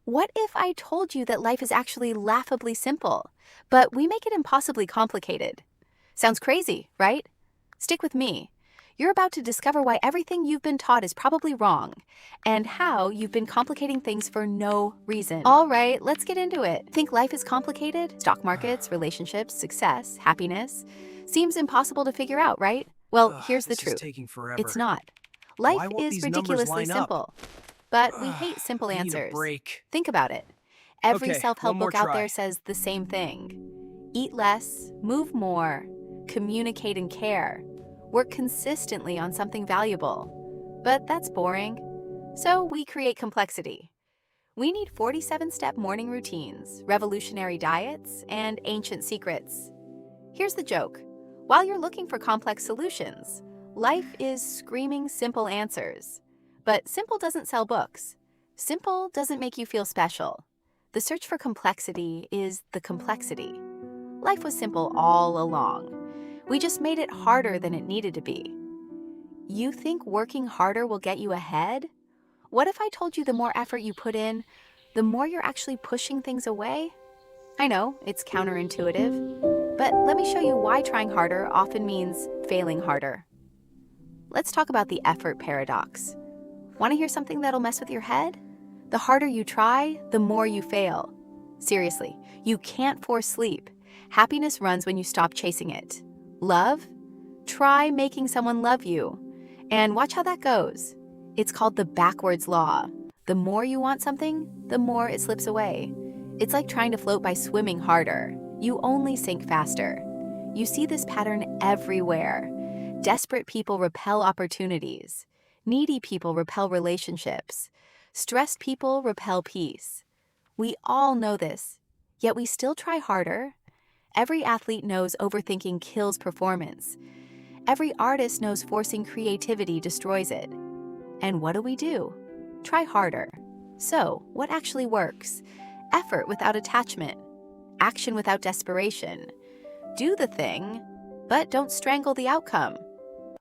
What if I told you that life is actually laughably simple, but we make it impossibly complicated? Sounds crazy, right? Stick with me. You're about to discover why everything you've been taught is probably wrong, and how you've been complicating things for no reason. All right, let's get into it. Think life is complicated? Stock markets, relationships, success, happiness. Seems impossible to figure out, right? Well, Ugh, here's the this is truth. taking It's forever. not. Why Life won't is these numbers ridiculously line up? simple, but we Ugh, hate simple I need a answers. break. Think about it. Every Okay, one self-help more book out there try. says the same thing. Eat less, move more, communicate and care, work consistently on something valuable. But that's boring. So we create complexity. We need 47-step morning routines, revolutionary diets, and ancient secrets. Here's the joke. While you're looking for complex solutions, life is screaming simple answers. But simple doesn't sell books. Simple doesn't make you feel special. The search for complexity is the complexity. Life was simple all along. We just made it harder than it needed to be. You think working harder will get you ahead? What if I told you the more effort you put in, the more you're actually pushing things away? I know, it's counterintuitive, but let me show you why trying harder often means failing harder. Let's talk about the effort paradox. Want to hear something that'll mess with your head? The harder you try, the more you fail. Seriously, you can't force sleep. Happiness runs when you stop chasing it. Love? Try making someone love you. And watch how that goes. It's called the backwards law. The more you want something, the more it slips away. It's like trying to float by swimming harder. You only sink faster. You see this pattern everywhere. Desperate people repel opportunities. Needy people repel relationships. Stressed people repel peace. We all know this, yet we still try harder. Every athlete knows overthinking kills performance. Every artist knows forcing creativity destroys it. And what do? Try harder. So, what actually works? Effort without attachment. Action without desperation. Do the thing, but don't strangle the outcome.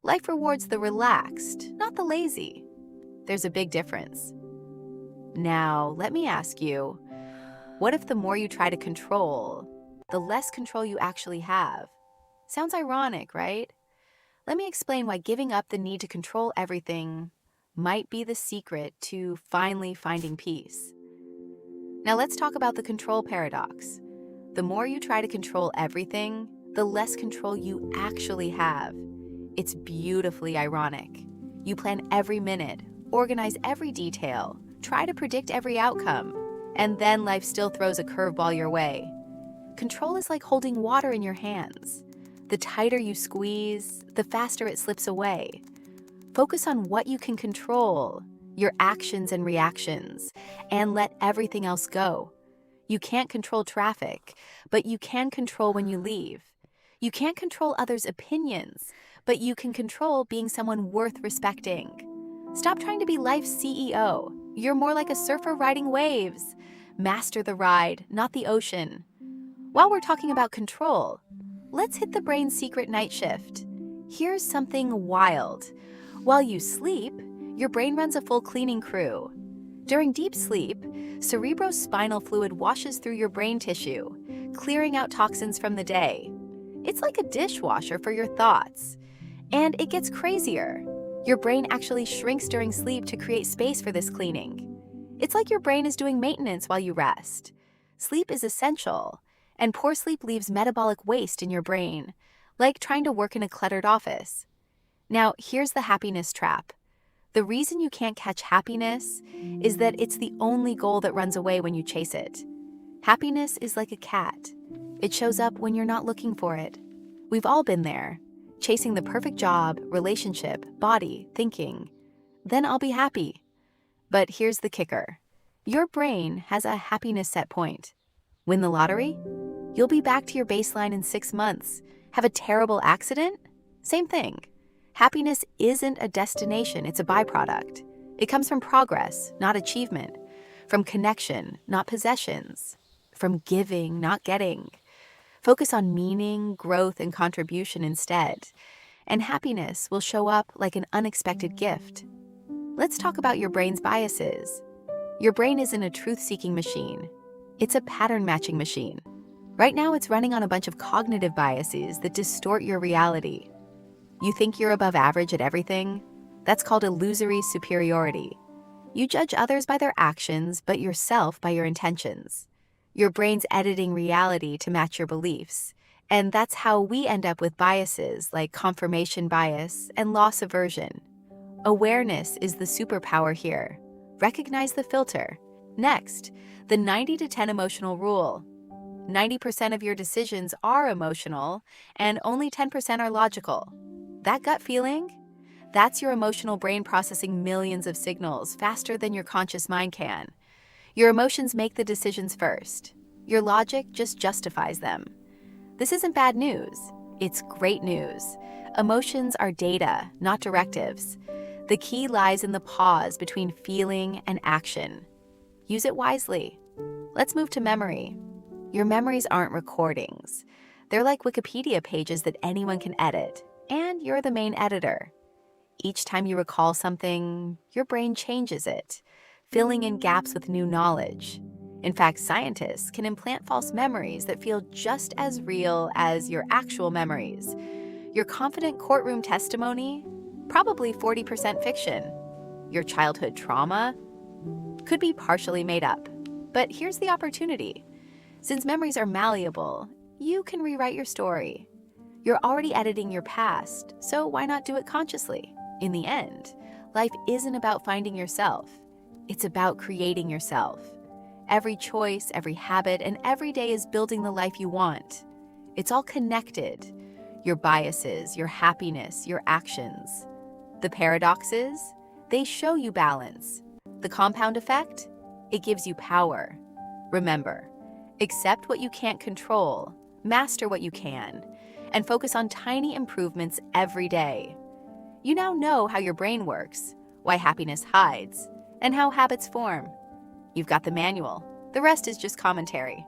Life rewards the relaxed, not the lazy. There's a big difference. Now, let me ask you, what if the more you try to control, the less control you actually have? Sounds ironic, right? Let me explain why giving up the need to control everything might be the secret to finally finding peace. Now let's talk about the control paradox. The more you try to control everything, the less control you actually have. It's beautifully ironic. You plan every minute, organize every detail, try to predict every outcome, and then life still throws a curveball your way. Control is like holding water in your hands. The tighter you squeeze, the faster it slips away. Focus on what you can control, your actions and reactions, and let everything else go. You can't control traffic, but you can control when you leave. You can't control others' opinions, but you can control being someone worth respecting. Stop trying to be life's CEO. You're more like a surfer riding waves. Master the ride, not the ocean. While we're talking about control, let's hit the brain's secret night shift. Here's something wild. While you sleep, your brain runs a full cleaning crew. During deep sleep, cerebrospinal fluid washes through your brain tissue, clearing out toxins from the day. It's like a dishwasher for your thoughts. And it gets crazier. Your brain actually shrinks during sleep to create space for this cleaning. It's like your brain is doing maintenance while you rest. Sleep is essential, and poor sleep leaves metabolic waste in your brain, like trying to work in a cluttered office. Now, here's the happiness trap. The reason you can't catch happiness is that it's the only goal that runs away when you chase it. Happiness is like a cat. It shows up when you're not looking for it. We've all been there, chasing the perfect job, relationship, body, thinking, then I'll be happy. But here's the kicker. Your brain has a happiness set point. Win the lottery? You'll be back to your baseline in 6 months. Have a terrible accident? Same thing. Happiness isn't a destination, it's a byproduct. It comes from progress, not achievement. From connection, not possessions. From giving, not getting. Focus on meaning, growth, and contribution instead. And happiness will show up like an unexpected gift. Let's talk about your brain's biases. Your brain isn't a truth-seeking machine. It's a pattern-matching machine. Right now, it's running on a bunch of cognitive biases that distort your reality. You think you're above average at everything? That's called illusory superiority. You judge others by their actions, but yourself by your intentions. Your brain's editing reality to match your beliefs. And that's how we end up with biases like confirmation bias and loss aversion. Awareness is the superpower here. Recognize the filter. Next, the 90 to 10 emotional rule. 90% of your decisions are emotional, and only 10% are logical. That gut feeling? That's your emotional brain processing millions of signals faster than your conscious mind can. Your emotions make the decisions first. Your logic just justifies them. This isn't bad news. It's great news. Emotions are data, not directives. The key lies in the pause between feeling and action. Use it wisely. Let's move to memory. Your memories aren't recordings. They're like Wikipedia pages that anyone can edit, and you're the main editor. Each time you recall something, your brain changes it, filling in gaps with new knowledge. In fact, scientists can implant false memories that feel just as real as your actual memories. Your confident courtroom testimony? Probably 40% fiction. Your childhood trauma? Could be partially made up. But here's the opportunity. Since memories are malleable, you can rewrite your story. You're already editing your past, so why not do it consciously? In the end, life isn't about finding yourself. It's about creating yourself. Every choice, every habit, and every day is building the life you want. It's all connected. Your biases, your happiness, your actions. The paradox is, they show you balance. The compound effect? It gives you power. Remember, accept what you can't control, master what you can, and focus on tiny improvements every day. You now know how your brain works, why happiness hides, and how habits form. You've got the manual. The rest is just commentary.